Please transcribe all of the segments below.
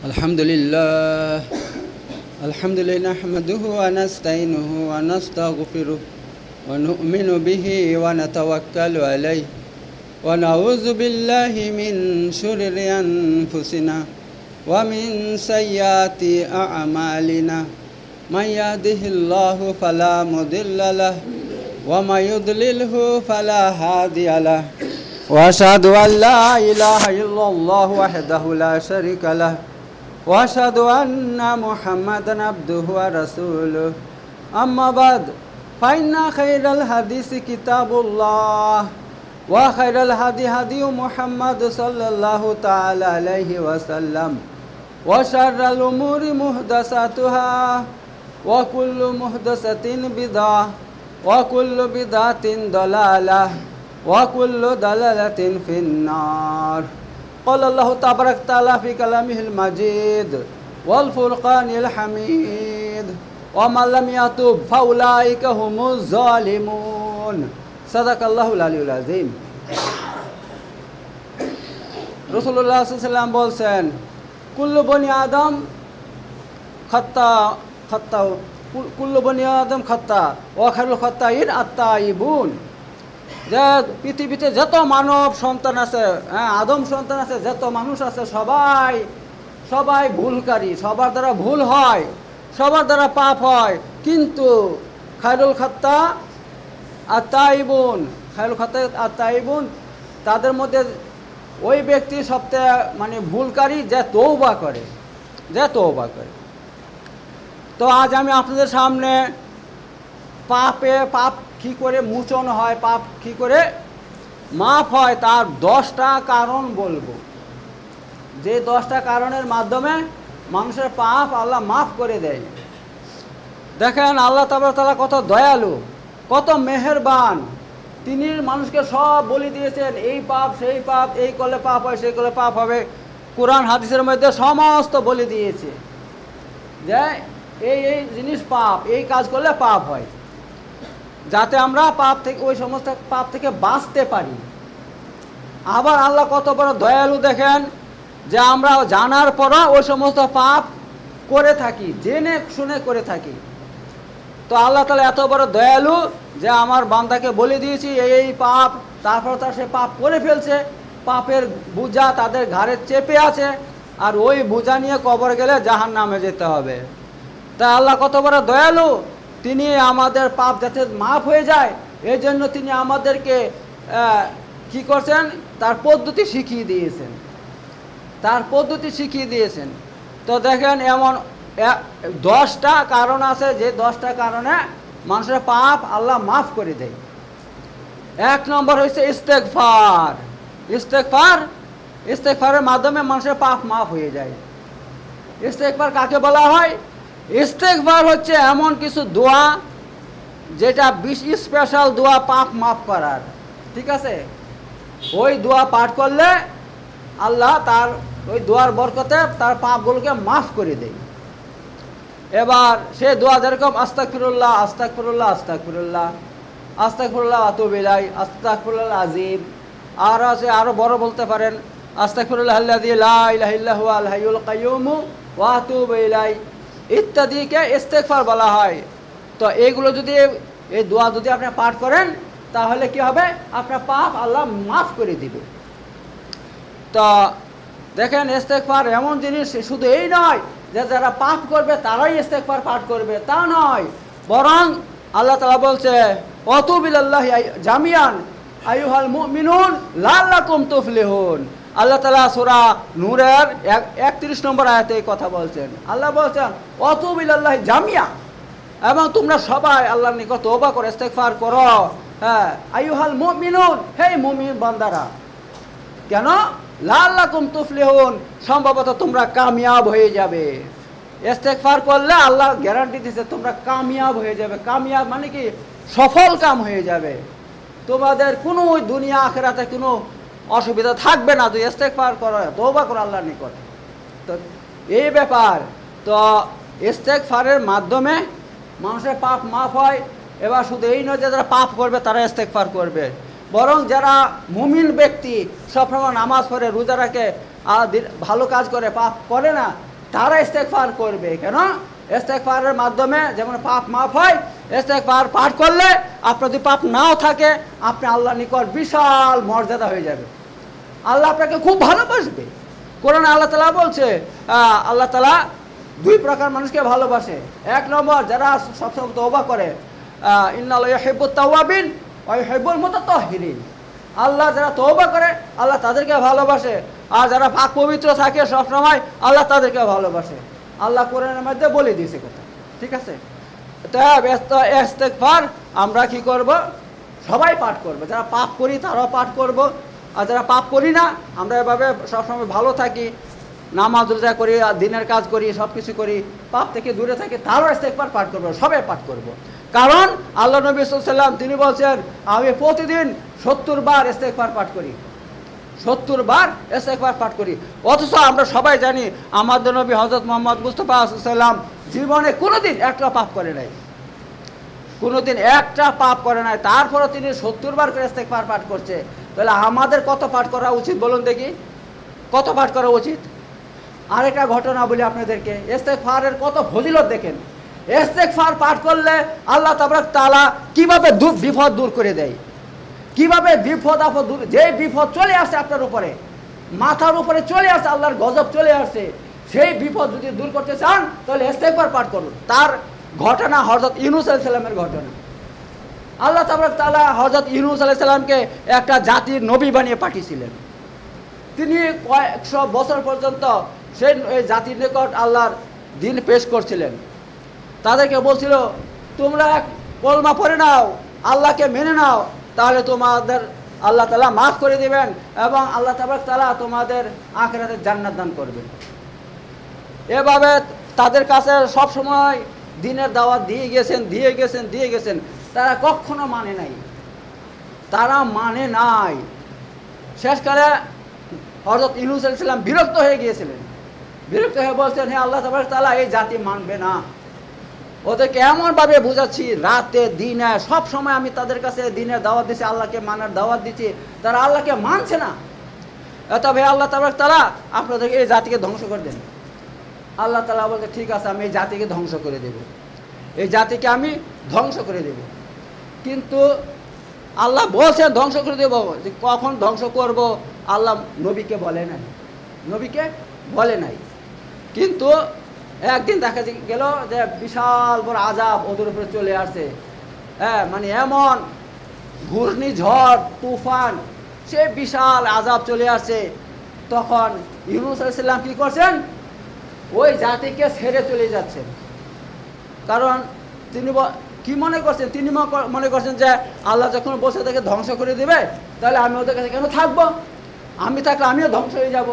Alhamdulillah, Alhamdulillah nahmaduhu wa nasta'inuhu wa nastaghfiruh wa nu'minu bihi wa natawakkalu alayhi wa na'udzu billahi min shururi anfusina wa min sayyiati a'malina man yahdihillahu fala mudilla lahu wa may yudlilhu fala hadiya lahu wa ashhadu an la ilaha illallah wahdahu la sharika lahu وأشهد أن محمدا عبده ورسوله أما بعد فإن خير الحديث كتاب الله وخير الهدي هدي محمد صلى الله تعالى عليه وسلم وشر الأمور محدثاتها وكل محدثة بدعة وكل بدعة ضلالة وكل ضلالة في النار. قال الله تبارك وتعالى في كلامه المجيد والفرقان الحميد ومن لم يتوب فأولئك هم الظالمون. صدق الله العلي العظيم. রাসূলুল্লাহ সাল্লাল্লাহু আলাইহি ওয়াসাল্লাম বলছেন, কুল্লু বনি আদম খাত্তা কুল্লু বনি আদম খাত্তা ওয়া খায়রুল খাত্তাইন আত-তাইবুন। যে পৃথিবীতে যত মানব সন্তান আছে, আদম সন্তান আছে, যত মানুষ আছে, সবাই ভুলকারী, সবার দ্বারা ভুল হয়, সবার দ্বারা পাপ হয়, কিন্তু খায়রুল খাত্তা আর তাইবুন, খায়রুল খাত্তা আর তাইবুন, তাদের মধ্যে ওই ব্যক্তি সবচেয়ে ভুলকারী যে তওবা করে। তো আজ আমি আপনাদের সামনে পাপ কী করে মোচন হয়, পাপ কী করে মাফ হয়, তার 10টা কারণ বলবো, যে 10টা কারণের মাধ্যমে মানুষের পাপ আল্লাহ মাফ করে দেয়। দেখেন আল্লাহ তাআলা কত দয়ালু, কত মেহেরবান। তিনি মানুষকে সব বলে দিয়েছেন, এই পাপ সেই পাপ, এই করলে পাপ হয়, সেই করলে পাপ হবে। কোরআন হাদিসের মধ্যে সমস্ত বলে দিয়েছে যে এই জিনিস পাপ, এই কাজ করলে পাপ হয়, যাতে আমরা পাপ থেকে, ওই সমস্ত পাপ থেকে বাঁচতে পারি। আবার আল্লাহ কত বড় দয়ালু দেখেন, যে আমরা জানার পরও ওই সমস্ত পাপ করে থাকি, জেনে শুনে করে থাকি। তো আল্লাহ তাআলা এত বড় দয়ালু যে আমার বান্দাকে বলে দিয়েছি এই পাপ, তারপর সে পাপ করে ফেলছে, পাপের বোঝা তাদের ঘাড়ে চেপে আছে, আর ওই বোঝা নিয়ে কবর গেলে জাহান্নামে যেতে হবে। তা আল্লাহ কত বড় দয়ালু, তিনি আমাদের পাপ যাতে মাফ হয়ে যায় এই জন্য তিনি আমাদেরকে কি করছেন, তার পদ্ধতি শিখিয়ে দিয়েছেন। তো দেখেন এমন 10টা কারণ আছে, যে 10টা কারণে মানুষের পাপ আল্লাহ মাফ করে দেয়। 1 নম্বর হচ্ছে ইস্তেগফারের মাধ্যমে মানুষের পাপ মাফ হয়ে যায়। ইস্তেগফার কাকে বলা হয়? ইস্তেগফার হচ্ছে এমন কিছু দোয়া যেটা স্পেশাল দোয়া পাপ মাফ করার, ঠিক আছে? ওই দোয়া পাঠ করলে আল্লাহ তার ওই দোয়ার বরকতে তার পাপগুলোকে মাফ করে দেয়। এবার সে দোয়া যেরকম আস্তাগফিরুল্লাহ আস্তাগফিরুল্লাহ আস্তাগফিরুল্লাহ আস্তাগফিরুল্লাহ ওয়া আতুবু ইলাইহি আস্তাগফিরুল্লাহ আযীম। আর আছে, আরো বড় বলতে পারেন, আস্তাগফিরুল্লাহ আল্লাযী লা ইলাহা ইল্লা হুয়াল হাইয়ুল কাইয়্যুম ওয়া আতুবু ইলাইহি ইত্যাদিকে ইস্তেগফার বলা হয়। তো এইগুলো যদি, এই দোয়া যদি আপনি পাঠ করেন তাহলে কি হবে, আপনার পাপ আল্লাহ মাফ করে দিবে। তো দেখেন ইস্তেগফার এমন জিনিস, শুধু এই নয় যে যারা পাপ করবে তারাই ইস্তেগফার পাঠ করবে, তা নয়, বরং আল্লাহ তাআলা বলছে ওয়াতুবু ইলাল্লাহি জামিআন আইয়ুহাল মুমিনুন লাআল্লাকুম তুফলিহুন। আল্লাহ তাআলা সূরা নূরের 31 নম্বর আয়াতে এই কথা বলছেন। আল্লাহ বলছেন ওয়াতুবু ইলাল্লাহি জামিআ, এবং তোমরা সবাই আল্লাহর নিকট তওবা করে ইস্তেগফার করো। আইয়ুহাল মুমিনুন, হে মুমিন বান্দারা, কেন? লাআল্লাকুম তুফলিহুন, সম্ভবত তোমরা কামিয়াব হয়ে যাবে। ইস্তেগফার করলে আল্লাহ গ্যারান্টি দিয়েছে তোমরা কামিয়াব হয়ে যাবে। কামিয়াব মানে কি? সফল কাম হয়ে যাবে, তোমাদের কোনো দুনিয়া আখিরাতে কোনো অসুবিধা থাকবে না, যদি ইস্তেগফার করো, তওবা করো আল্লাহর নিকট। তো এই ব্যাপার, তো ইস্তেগফারের মাধ্যমে মানুষের পাপ মাফ হয়। এবার শুধু এই নয় যে যারা পাপ করবে তারা ইস্তেগফার করবে, বরং যারা মুমিন ব্যক্তি সবসময় নামাজ পড়ে, রোজা রাখে, আর ভালো কাজ করে, পাপ করে না, তারা ইস্তেগফার করবে। কেন? ইস্তেগফারের মাধ্যমে যেমন পাপ মাফ হয়, ইস্তেগফার পাঠ করলে আপনার যদি পাপ নাও থাকে, আপনি আল্লাহর নিকট বিশাল মর্যাদা হয়ে যাবে, আল্লাহ আপনাকে খুব ভালোবাসবে। কোরআনে আল্লাহ তাআলা বলছে, আল্লাহ তাআলা দুই প্রকার মানুষকে ভালোবাসে। এক নম্বর, যারা সবসময় তওবা করে, ইন্নাল্লাহা ইউহিব্বুত তাওয়াবিন ওয়া ইউহিব্বুল মুতাতাহহিরিন। আল্লাহ যারা তওবা করে আল্লাহ তাদেরকে ভালোবাসে, আর যারা পাক পবিত্র থাকে সবসময় আল্লাহ তাদেরকে ভালোবাসে। আল্লাহ কোরআনের মধ্যে বলে দিয়েছে কথা, ঠিক আছে? তো ইস্তেগফার আমরা কি করব? সবাই পাঠ করব। যারা পাপ করি তারাও পাঠ করব, আর যারা পাপ করি না, আমরা এভাবে সবসময় ভালো থাকি, নামাজ রোজা করি, দিনের কাজ করি, সব কিছু করি, পাপ থেকে দূরে থাকি, তারও ইস্তেগফার পাঠ করবো, সবাই পাঠ করব। কারণ আল্লাহ নবী সাল্লাল্লাহু আলাইহি ওয়াসাল্লাম তিনি বলছেন, আমি প্রতিদিন 70 বার ইস্তেগফার পাঠ করি, 70 বার ইস্তেগফার পাঠ করি। অথচ আমরা সবাই জানি আমাদের নবী হযরত মুহাম্মদ মুস্তাফা সাল্লাল্লাহু আলাইহি ওয়াসাল্লাম জীবনে কোনোদিন একটা পাপ করে নাই, কোনোদিন একটা পাপ করে নাই, তারপরে তিনি 70 বার করে ইস্তেগফার পাঠ করছে। তাহলে আমাদের কত পাঠ করা উচিত বলুন দেখি, কত পাঠ করা উচিত? আরেকটা ঘটনা বলি আপনাদেরকে, ইস্তেগফারের কত ফজিলত দেখেন। ইস্তেগফার পাঠ করলে আল্লাহ তাবারক তাআলা কিভাবে বিপদ দূর করে দেয়, কিভাবে বিপদ আপদ দূর, যে বিপদ চলে আসে আপনার উপরে, মাথার উপরে চলে আসে, আল্লাহর গজব চলে আসে, সেই বিপদ যদি দূর করতে চান তাহলে ইস্তেগফার পাঠ করুন। তার ঘটনা হযরত ইউনূস আলাইহিস সালামের ঘটনা। আল্লাহ তাবারক তাআলা হযরত ইউনূস আলাইহিস সালামকে একটা জাতির নবী বানিয়ে পাঠিয়েছিলেন। তিনি কয়েকশো বছর পর্যন্ত সেই জাতির নিকট আল্লাহর দিন পেশ করছিলেন। তাদেরকে বলছিল, তোমরা এক কলমা পড়ে নাও, আল্লাহকে মেনে নাও, তাহলে তোমাদের আল্লাহ তাআলা মাফ করে দিবেন এবং আল্লাহ তাবারক তাআলা তোমাদের আখিরাতে জান্নাত দান করবেন। এভাবে তাদের কাছে সব সময় দিনের দাওয়াত দিয়ে গেছেন, তারা কখনো মানে নাই, তারা মানে নাই। শেষকালে হযরত ইউনূস আলাইহিস সালাম বিরক্ত হয়ে গিয়েছিলেন, বিরক্ত হয়ে বলছেন, হে আল্লাহ তাবারক তাআলা, এই জাতি মানবে না, ওদেরকে এমনভাবে বুঝাচ্ছি, রাতে দিনে সব সময় আমি তাদের কাছে দিনের দাওয়াত দিচ্ছি, আল্লাহকে মানার দাওয়াত দিচ্ছি, তারা আল্লাহকে মানছে না। তবে আল্লাহ তাবারক তাআলা আপনাদেরকে এই জাতিকে ধ্বংস করে দেন। আল্লাহ তাআলা বলতে, ঠিক আছে, আমি এই জাতিকে ধ্বংস করে দেব, এই জাতিকে আমি ধ্বংস করে দেব। কিন্তু আল্লাহ বলছেন ধ্বংস করে দেব, যে কখন ধ্বংস করব আল্লাহ নবীকে বলে নাই, নবীকে বলে নাই। কিন্তু একদিন দেখা গেল যে বিশাল বড় আযাব ওদের উপরে চলে আসছে, মানে এমন ঘূর্ণিঝড় তুফান, সে বিশাল আযাব চলে আসছে। তখন ইউনূস আলাইহিস সালাম কি করছেন? ওই জাতিকে ছেড়ে চলে যাচ্ছেন। কারণ তিনি কি মনে করছেন? তিনি মনে করছেন যে আল্লাহ যখন বসে তাকে ধ্বংস করে দেবে, তাহলে আমি ওদের কাছে কেন থাকবো, আমি থাকলে আমিও ধ্বংস হয়ে যাব।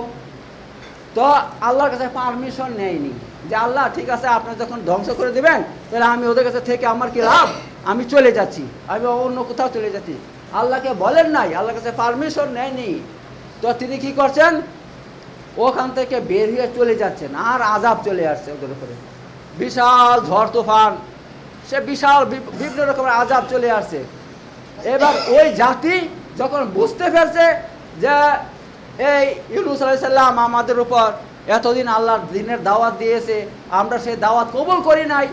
তো আল্লাহর কাছে পারমিশন নেয়নি যে আল্লাহ ঠিক আছে, আপনি যখন ধ্বংস করে দেবেন তাহলে আমি ওদের কাছে থেকে আমার কি লাভ, আমি চলে যাচ্ছি, আমি অন্য কোথাও চলে যাচ্ছি। আল্লাহকে বলেন নাই, আল্লাহর কাছে পারমিশন নেয়নি। তো তিনি কি করছেন? ওখান থেকে বের হয়ে চলে যাচ্ছেন, আর আযাব চলে আসছে ওদের উপরে, বিশাল ঝড় তুফান, সে বিশাল বিভিন্ন রকমের আযাব চলে আসছে। এবার ওই জাতি যখন বুঝতে পারছে যে এই ইউনূস আলাইহিস সালাম আমাদের উপর এতদিন আল্লাহর দ্বীনের দাওয়াত দিয়েছে, আমরা সেই দাওয়াত কবুল করি নাই,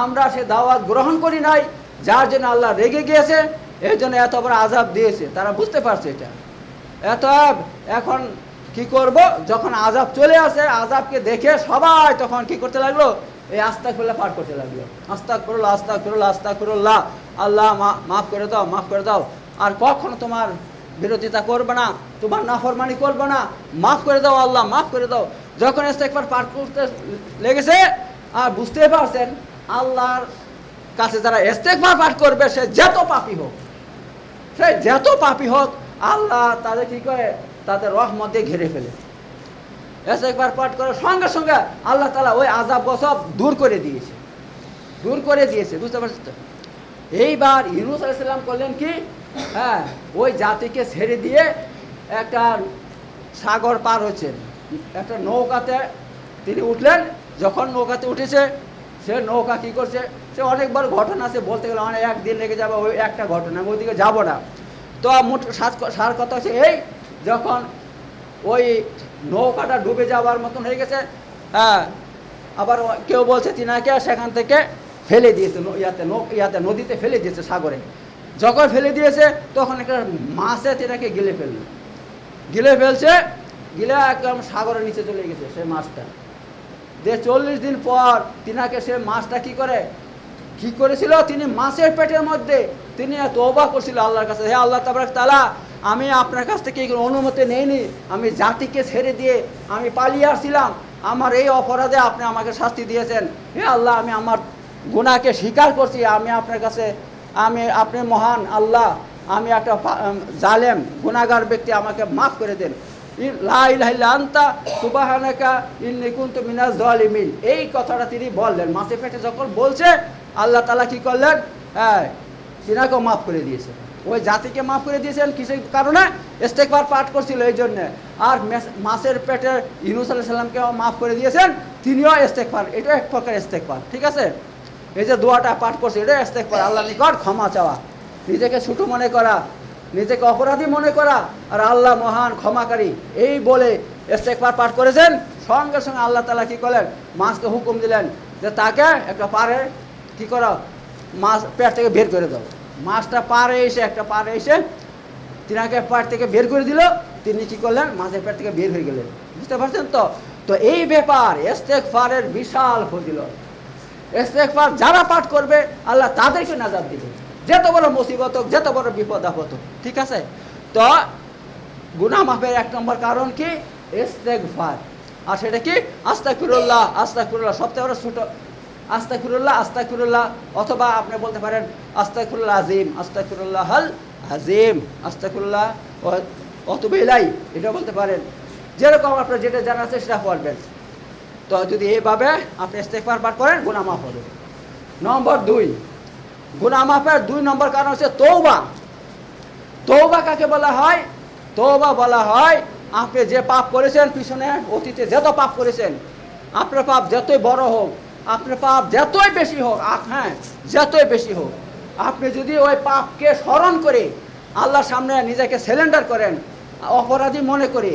আমরা সেই দাওয়াত গ্রহণ করি নাই, যার জন্য আল্লাহ রেগে গিয়েছে, এই জন্য এত বড় আযাব দিয়েছে। তারা বুঝতে পারছে এটা। এখন কি করব? যখন আযাব চলে আসে, আযাবকে দেখে সবাই তখন কি করতে লাগলো? এই আস্তাগফিরুল্লাহ পাঠ করতে লাগলো, আস্তাগফিরুল্লাহ আস্তাগফিরুল্লাহ আস্তাগফিরুল্লাহ, আল্লাহ মাফ করে দাও, মাফ করে দাও, আর কখনো তোমার বিরোধিতা করবে না, তোমার নাফরমানি করবে না, মাফ করে দাও আল্লাহ, মাফ করে দাও। যখন ইস্তেগফার পাঠ করতে লেগেছে, আর বুঝতে পারছেন আল্লাহর কাছে যারা ইস্তেগফার পাঠ করবে, সে যত পাপী হোক, আল্লাহ তাদের কি করে? তাদের রহমত দিয়ে ঘিরে ফেলে। ইস্তেগফার পাঠ করার সঙ্গে সঙ্গে আল্লাহ তাআলা ওই আযাব সব দূর করে দিয়েছে, বুঝতে পারছেন তো? এইবার ইউনূস আলাইহিস সালাম করলেন কি? ওই জাতিকে ছেড়ে দিয়ে একটা সাগর পার হচ্ছেন, একটা নৌকাতে তিনি উঠলেন। যখন নৌকাতে উঠেছে, সে নৌকা কি করছে? সে অনেকবার ঘটনা আছে, বলতে গেলে অনেক একদিন লেগে যাবে, ওই একটা ঘটনা, ওইদিকে যাবো না। তো মোট সার কথা হচ্ছে এই, যখন ওই নৌকাটা ডুবে যাওয়ার মতন হয়ে গেছে, আবার কেউ বলছে তিনাকে সেখান থেকে ফেলে দিয়েছে, ইয়াতে নদীতে ফেলে দিয়েছে, সাগরে। যখন ফেলে দিয়েছে তখন একটা মাছে তিনাকে গিলে ফেলছে, গিলে একদম সাগরের নিচে চলে গেছে সেই মাছটা। যে 40 দিন পর তিনাকে সে মাছটা কি করেছিল, তিনি মাছের পেটের মধ্যে তিনি তওবা করছিল আল্লাহর কাছে, হে আল্লাহ তাবারক তাআলা, আমি আপনার কাছ থেকে কোনো অনুমতি নেইনি, আমি জাতিকে ছেড়ে দিয়ে আমি পালিয়ে আসছিলাম, আমার এই অপরাধে আপনি আমাকে শাস্তি দিয়েছেন। হে আল্লাহ, আমি আমার গুনাহকে স্বীকার করছি, আমি আপনার কাছে, আপনি মহান আল্লাহ, আমি একটা জালেম গুনাহগার ব্যক্তি, আমাকে মাফ করে দেন। লা ইলাহা ইল্লা আনতা সুবহানাকা ইন্নী কুনতু মিনাজ জালিমিন, এই কথাটা তিনি বললেন। মাছের পেটে যখন বলছে, আল্লাহ তাআলা কি করলেন, হ্যাঁ, তিনাকেও মাফ করে দিয়েছে। ওই জাতিকে মাফ করে দিয়েছেন কিসের কারণে? ইস্তেগফার পাঠ করছিল এই জন্যে। আর মাছের পেটের ইউনূস আলাইহিস সালামকেও মাফ করে দিয়েছেন, তিনিও ইস্তেগফার, এটা এক প্রকার ইস্তেগফার, ঠিক আছে। এই যে দোয়াটা পাঠ করছে, এটা ইস্তেগফার, আল্লাহর নিকট ক্ষমা চাওয়া, নিজেকে ছোট মনে করা, নিজেকে অপরাধী মনে করা, আর আল্লাহ মহান ক্ষমাকারী, এই বলে ইস্তেগফার পাঠ করেছেন। সঙ্গে সঙ্গে আল্লাহ তাআলা কি করলেন, মাছকে হুকুম দিলেন যে তাকে একটা পারে কি করো, মাছ পেট থেকে বের করে দাও। মাছটা একটা পারে এসে তিনাকে পেট থেকে বের করে দিল, তিনি কি করলেন, মাছের পেট থেকে বের হয়ে গেলেন। বুঝতে পারছেন তো? তো এই ব্যাপার ইস্তেগফারের বিশাল ফজিলত। ইস্তেগফার যারা পাঠ করবে আল্লাহ তাদেরকে নাজাত দিবে, যত বড় মুসিবত হোক, যত বড় বিপদ আপদ হোক, ঠিক আছে। তো গুনাহ মাফের 1 নম্বর কারণ কি? ইস্তেগফার। আর সেটা কি? আস্তাগফিরুল্লাহ, আস্তাগফিরুল্লাহ, সবচেয়ে বড় ছোট আস্তাগফিরুল্লাহ, আস্তাগফিরুল্লাহ, অথবা আপনি বলতে পারেন আস্তাগফিরুল্লাহ আযীম, আস্তাগফিরুল্লাহাল আযীম, আস্তাগফিরুল্লাহ অতুবু ইলাইহি, এটা বলতে পারেন। যেরকম আপনার যেটা জানা আছে সেটা পড়বেন। তো যদি এইভাবে আপনি ইস্তেগফার পাঠ করেন, গুনাহ মাফ হবে। নম্বর 2, গুনাহ মাফের 2 নম্বর কারণ হচ্ছে তওবা। তওবা কাকে বলা হয়? তওবা বলা হয় আপনি যে পাপ করেছেন পিছনে, অতীতে যত পাপ করেছেন, আপনার পাপ যতই বড় হোক, আপনার পাপ যতই বেশি হোক, হ্যাঁ, যতই বেশি হোক, আপনি যদি ওই পাপকে স্মরণ করে আল্লাহর সামনে নিজেকে সারেন্ডার করেন, অপরাধী মনে করে,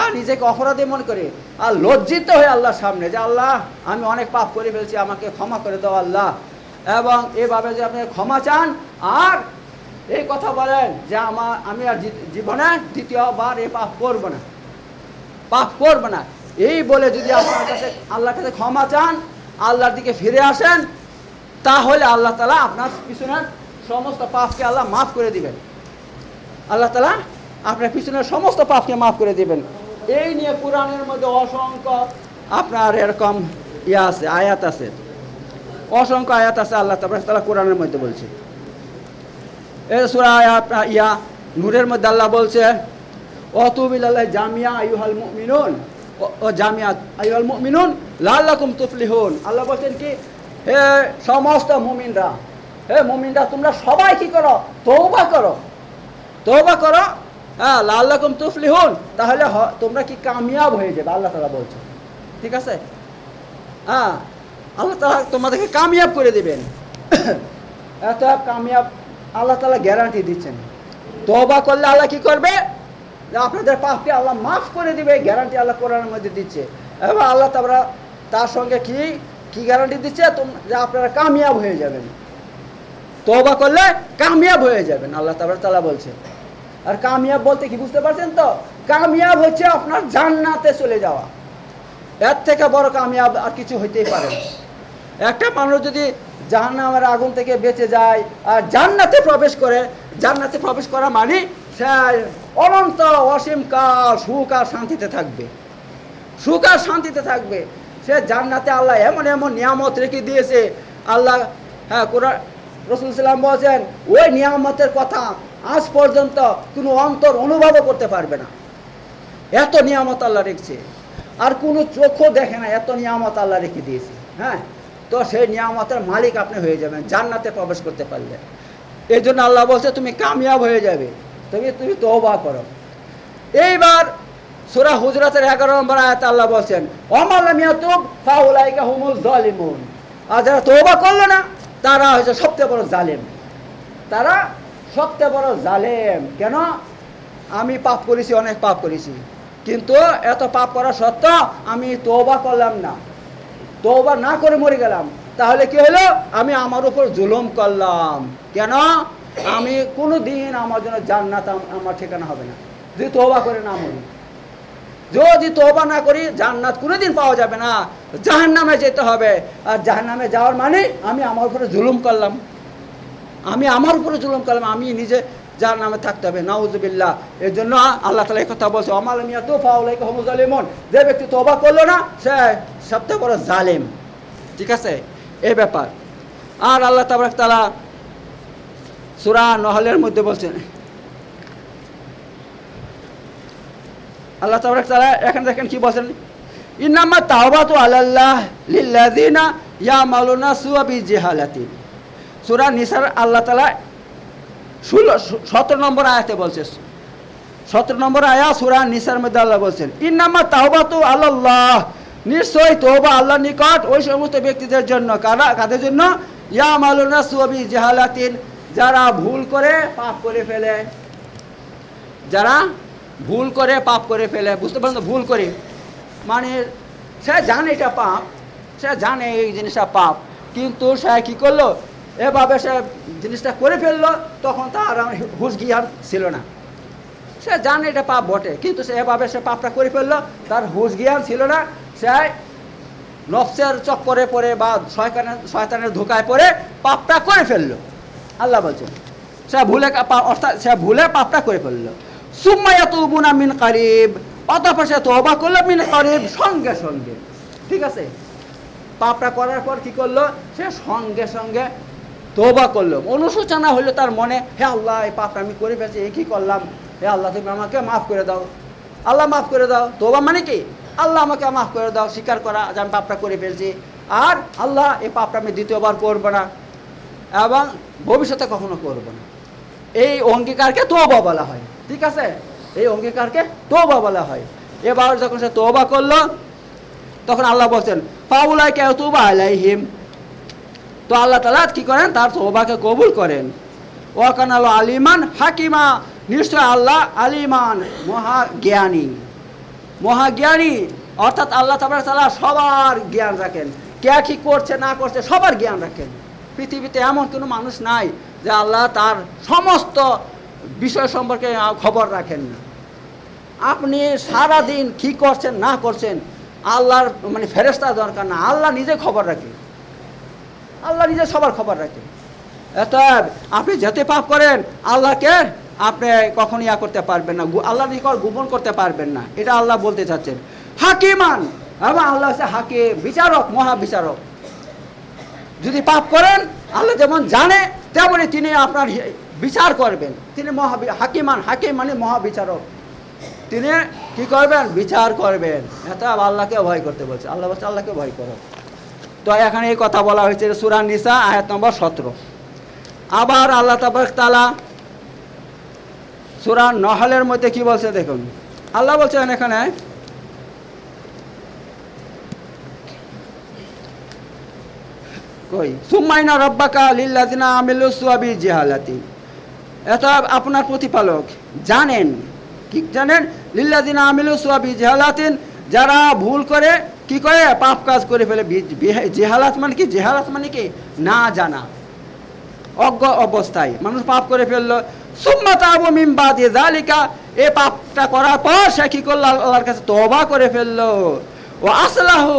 আর নিজেকে অপরাধী মনে করে, আর লজ্জিত হয়ে আল্লাহর সামনে যে আল্লাহ, আমি অনেক পাপ করে ফেলছি, আমাকে ক্ষমা করে দাও আল্লাহ, এবং এভাবে যে আপনি ক্ষমা চান আর এই কথা বলেন যে আমি আর জীবনে দ্বিতীয়বার এই পাপ করব না, এই বলে যদি আপনার কাছে আল্লাহর কাছে ক্ষমা চান, আল্লাহর দিকে ফিরে আসেন, তাহলে আল্লাহ তাআলা আপনার পিছনের সমস্ত পাপকে আল্লাহ মাফ করে দিবেন। আল্লাহ তাআলা আপনার পিছনের সমস্ত পাপকে মাফ করে দিবেন। এই নিয়ে কোরআনের মধ্যে অসংখ্য আপনার এরকম আয়াত আছে, অসংখ্য আয়াত আছে। আল্লাহ তাআলা কোরআনের মধ্যে বলছে, এই সূরা নূরের মধ্যে আল্লাহ বলছে, অতুবু ইলাল্লাহি জামিয়া আইয়ুহাল মুমিনুন, ও জামিয়াত আইয়ুহাল মুমিনুন লাআল্লাকুম তুফলিহুন। আল্লাহ বলছেন কি, হে সমস্ত মুমিনরা, হে মুমিনরা, তোমরা সবাই কি করো, তওবা করো, হ্যাঁ, লাআল্লাকুম তুফলিহুন, তাহলে তোমরা কি কামিয়াব হয়ে যাবে, আল্লাহ তাআলা বলছে, ঠিক আছে। হ্যাঁ, আল্লাহ তাআলা তোমাদেরকে কামিয়াব করে দিবেন, এত কামিয়াব আল্লাহ তাআলা গ্যারান্টি দিচ্ছেন। তওবা করলে আল্লাহ কি করবে, যে আপনাদের পাপকে আল্লাহ মাফ করে দিবে, গ্যারান্টি আল্লাহ কোরআনের মধ্যে দিচ্ছে। এবং আল্লাহ তাআলা তার সঙ্গে কি গ্যারান্টি দিচ্ছে, যে আপনারা কামিয়াব হয়ে যাবেন, তওবা করলে কামিয়াব হয়ে যাবেন, আল্লাহ তাআলা বলছে। আর কামিয়াব বলতে কি বুঝতে পারছেন তো? কামিয়াব হচ্ছে আপনার জান্নাতে চলে যাওয়া, এর থেকে বড় কামিয়াব আর কিছু হইতেই পারে না। একটা মানুষ যদি জাহান্নামের আগুন থেকে বেঁচে যায় আর জান্নাতে প্রবেশ করা মানে সে অনন্ত অসীম কাল সুখ আর শান্তিতে থাকবে, সে জান্নাতে আল্লাহ এমন নিয়ামত রেখে দিয়েছে। আল্লাহ, হ্যাঁ, কোরআন রাসূল সাল্লাল্লাহু আলাইহি ওয়াসাল্লাম বলেছেন, ওই নিয়ামতের কথা আজ পর্যন্ত কোনো অন্তর অনুভবও করতে পারবে না, এত নিয়ামত আল্লাহ রেখেছে, আর কোনো চোখও দেখে না, এত নিয়ামত আল্লাহ রেখে দিয়েছে। হ্যাঁ, তো সেই নিয়ামতের মালিক আপনি হয়ে যাবেন জান্নাতে প্রবেশ করতে পারলে। এই জন্য আল্লাহ বলছে তুমি কামিয়াব হয়ে যাবে, তুমি তওবা করো। এইবার সূরা হুজরাতের 11 নম্বর আয়াতে আল্লাহ বলছেন, ওয়া লাম ইয়াতুব ফাউলাইকা হুমুজ জালিমুন, আর যারা তওবা করলো না তারা হচ্ছে সবচেয়ে বড় জালেম। কেন? আমি পাপ করেছি, অনেক পাপ করেছি, কিন্তু এত পাপ করা সত্ত্বেও আমি তওবা করলাম না, তওবা না করে মরে গেলাম, তাহলে কি হলো? আমি আমার উপর জুলুম করলাম। কেন? আমি কোনো দিন আমার জন্য জান্নাত আমার ঠিকানা হবে না যদি তওবা করে না মরি। যদি তওবা না করি জান্নাত কোনোদিন পাওয়া যাবে না, জাহান্নামে যেতে হবে। আর জাহান্নামে যাওয়ার মানে আমি আমার উপরে জুলুম করলাম, আমি আমার উপরে জুলুম করলাম, আমি নিজে জাহান্নামে থাকতে হবে। নাউজুবিল্লাহ। এর জন্য আল্লাহ তাআলা এই কথা বলছে, আমাল মিয়াতু ফাউলাইকা হুমুজ জালিমুন। যে ব্যক্তি তওবা করলো না সে সবচেয়ে বড় জালেম। ঠিক আছে, এই ব্যাপার। আর আল্লাহ তাবারক তাআলা সূরা নহলের মধ্যে বলছেন, আল্লাহ তাবারক তাআলা এখানে দেখেন কি বলছেন, ইন্নামা তাওবাতু আলাল্লাহ লিল্লাযিনা ইয়ামালুনা সুআ বিজাহালাতিন। সূরা নিসার আল্লাহ তাআলা 17 নম্বর আয়াতে বলছে, 17 নম্বর আয়াত সূরা নিসার মধ্যে আল্লাহ বলছেন, ইন্নামা তাওবাতু আলাল্লাহ, নিশ্চয় তওবা আল্লাহর নিকট ওই সমস্ত ব্যক্তিদের জন্য। কাদের জন্য? ইয়ামালুনা সুআ বিজাহালাতিন, যারা ভুল করে পাপ করে ফেলে। যারা ভুল করে পাপ করে ফেলে। বুঝতে পারেন? ভুল করে মানে সে জানে এটা পাপ, সে জানে এই জিনিসটা পাপ, কিন্তু সে কী করলো? এভাবে সে জিনিসটা করে ফেললো, তখন তার হুঁশ জ্ঞান ছিল না। সে জানে এটা পাপ বটে, কিন্তু সে এভাবে সে পাপটা করে ফেললো, তার হুঁশ জ্ঞান ছিল না। সে নফসের চক্করে পড়ে বা শয়তানের ধোকায় পড়ে পাপটা করে ফেললো। আল্লাহ বলছেন সে ভুলে, অর্থাৎ সে ভুলে পাপটা করে ফেললো। সুম্মা ইয়াতুবুনা মিন কারিব, অতঃপর সে তওবা করলো মিন কারিব, সঙ্গে সঙ্গে। ঠিক আছে, পাপটা করার পর কি করলো? সে সঙ্গে সঙ্গে তওবা করলো। অনুশোচনা হলো তার মনে, হে আল্লাহ এই পাপটা আমি করে ফেলছি, এই কী করলাম, হে আল্লাহ তুমি আমাকে মাফ করে দাও, আল্লাহ মাফ করে দাও। তওবা মানে কি? আল্লাহ আমাকে মাফ করে দাও, স্বীকার করা যে আমি পাপটা করে ফেলছি, আর আল্লাহ এই পাপটা আমি দ্বিতীয়বার করবো না এবং ভবিষ্যতে কখনো করবো না। এই অঙ্গীকারকে তওবা বলা হয়। ঠিক আছে, এই অঙ্গীকারকে তওবা বলা হয়। এবার যখন সে তওবা করলো, তখন আল্লাহ বলছেন ফাউলাইকা ইয়াতুবু আলাইহিম, তো আল্লাহ তাআলা কি করেন? তার তওবাকে কবুল করেন। ওয়া কানা আলিমান হাকিমা, নিশ্চয় আল্লাহ আলিমান, মহাজ্ঞানী। মহাজ্ঞানী অর্থাৎ আল্লাহ তাআলা সবার জ্ঞান রাখেন, কে কি করছে না করছে সবার জ্ঞান রাখেন। পৃথিবীতে এমন কোনো মানুষ নাই যে আল্লাহ তার সমস্ত বিষয় সম্পর্কে খবর রাখেন না। আপনি সারা দিন কী করছেন না করছেন আল্লাহর মানে ফেরেশতা দরকার না, আল্লাহ নিজে খবর রাখে। আল্লাহ নিজে সবার খবর রাখে। অতএব আপনি যেতে পাপ করেন আল্লাহকে আপনি কখনো ইয়া করতে পারবেন না, আল্লাহর নিকট গোপন করতে পারবেন না, এটা আল্লাহ বলতে চাচ্ছেন। হাকিমান, এবং আল্লাহ হচ্ছে হাকিম, বিচারক, মহাবিচারক। যদি পাপ করেন আল্লাহ যেমন জানে তেমনি তিনি আপনার বিচার করবেন। তিনি হাকিমান, হাকিম মানে মহাবিচারক, তিনি কি করবেন? বিচার করবেন। এটা আল্লাহকে ভয় করতে বলছে। আল্লাহ বলছে আল্লাহকে ভয় করো। তো এখানে এই কথা বলা হয়েছে সূরা নিসা আয়াত নম্বর 17। আবার আল্লাহ তাআলা সূরা নহলের মধ্যে কি বলছে দেখুন। আল্লাহ বলছেন এখানে, কই সুম্মাইনা রাব্বাকা লিল্লাযিনা আমিলু সুআ বিজাহালাতিন, এটা আপনার প্রতিপালক জানেন, কি জানেন? লিল্লাযিনা আমিলু সুআ বিজাহালাতিন, যারা ভুল করে কি করে পাপ কাজ করে ফেলে। জেহালাত মানে কি? জেহালাত মানে কি? না জানা, অজ্ঞ অবস্থায় মানুষ পাপ করে ফেললো। সুম্মা তাবু মিন বাদি যালিকা, এই পাপটা করার পর সে কি করলো? আল্লাহর কাছে তওবা করে ফেললো। ও আসলাহু,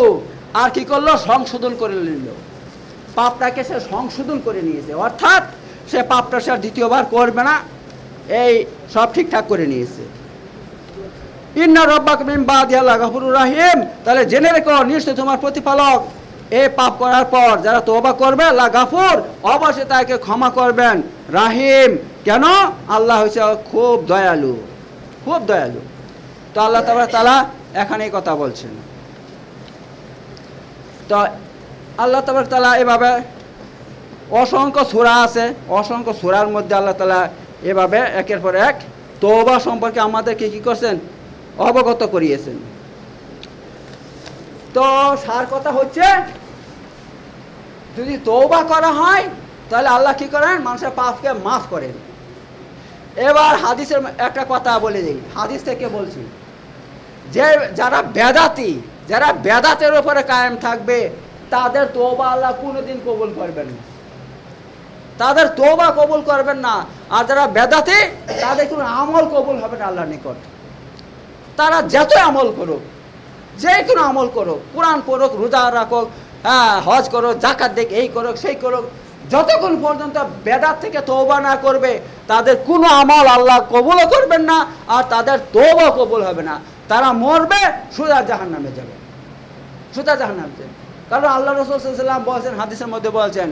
আর কি করলো? সংশোধন করে নিল। পাপটাকে সে সংশোধন করে নিয়েছে, অর্থাৎ সে পাপটা সে দ্বিতীয়বার করবে না, এই সব ঠিকঠাক করে নিয়েছে। ইন্না রাব্বাকা মিন বাদিহা লাগাফুরুর রাহিম, তাহলে জেনে রেখো নিশ্চয় তোমার প্রতিপালক এই পাপ করার পর যারা তওবা করবে লাগাফুর, অবশ্যই তাকে ক্ষমা করবেন, রাহিম। কেন? আল্লাহ হচ্ছে খুব দয়ালু, খুব দয়ালু। তো আল্লাহ তাআলা এখানে এই কথা বলছেন। তো আল্লাহ তাআলা এভাবে অসংখ্য সূরা আছে, অসংখ্য সূরার মধ্যে আল্লাহ তাআলা এভাবে একের পর এক তওবা সম্পর্কে আমাদেরকে কি করছেন? অবগত করিয়েছেন। তো সার কথা হচ্ছে, যদি তওবা করা হয় তাহলে আল্লাহ কি করেন? মানুষের পাপকে মাফ করেন। এবার হাদিসের একটা কথা বলে দিই, হাদিস থেকে বলছি, যে যারা বেদাতি, যারা বেদাতের উপরে কায়েম থাকবে তাদের তওবা আল্লাহ কোনোদিন কবুল করবেন না, তাদের তওবা কবুল করবেন না। আর যারা বেদাতি, তাদের কোনো আমল কবুল হবে না আল্লাহর নিকট। তারা যত আমল করুক, যে কোনো আমল করুক, কোরআন পড়ুক, রোজা রাখুক, হ্যাঁ হজ করুক, জাকাত দেখ, এই করুক সেই করুক, যতক্ষণ পর্যন্ত বেদাত থেকে তওবা না করবে, তাদের কোনো আমল আল্লাহ কবুলও করবেন না, আর তাদের তওবা কবুল হবে না। তারা মরবে, সোজা জাহান্নামে যাবে, সোজা জাহান্নামে যাবে। কারণ আল্লাহ রাসূল সাল্লাল্লাহু আলাইহি ওয়াসাল্লাম বলছেন, হাদিসের মধ্যে বলছেন,